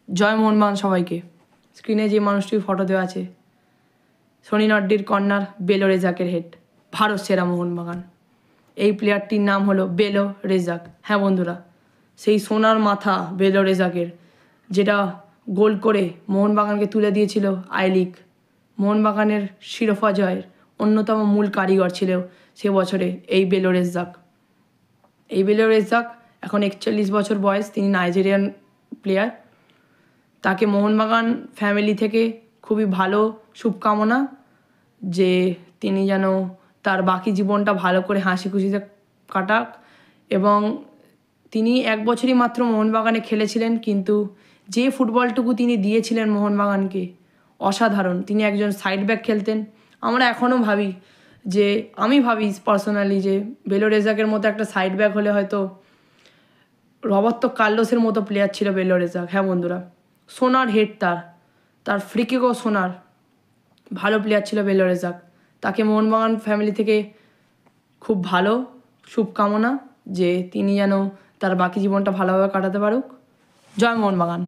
জয় মোহনবাগান সবাইকে। স্ক্রিনে যে মানুষটির ফটো দেওয়া আছে, সনি নড্ডির কর্নার, বেলো রেজাকের হেড, ভারত সেরা মোহনবাগান। এই প্লেয়ারটির নাম হলো বেলো রেজাক। হ্যাঁ বন্ধুরা, সেই সোনার মাথা বেলো রেজাকের, যেটা গোল করে মোহনবাগানকে তুলে দিয়েছিল আই লিগ। মোহনবাগানের শিরোপা জয়ের অন্যতম মূল কারিগর ছিল সে বছরে এই বেলো রেজাক। এই বেলো রেজাক এখন 41 বছর বয়স। তিনি নাইজেরিয়ান প্লেয়ার। তাকে মোহনবাগান ফ্যামিলি থেকে খুবই ভালো শুভকামনা, যে তিনি যেন তার বাকি জীবনটা ভালো করে হাসি খুশিতে কাটাক। এবং তিনি 1 বছরই মাত্র মোহনবাগানে খেলেছিলেন, কিন্তু যে ফুটবলটুকু তিনি দিয়েছিলেন মোহনবাগানকে অসাধারণ। তিনি একজন সাইড ব্যাক খেলতেন। আমরা এখনও ভাবি, যে আমি ভাবি পার্সোনালি, যে বেলো রেজাকের মতো একটা সাইড ব্যাক হলে হয়তো রবার্তো কার্লোসের মতো প্লেয়ার ছিল বেলো রেজাক। হ্যাঁ বন্ধুরা, সোনার হেড, তার ফ্রিকিকও সোনার, ভালো প্লেয়ার ছিল বেলো রেজাক। তাকে মোহনবাগান ফ্যামিলি থেকে খুব ভালো শুভকামনা, যে তিনি যেন তার বাকি জীবনটা ভালোভাবে কাটাতে পারুক। জয় মোহনবাগান।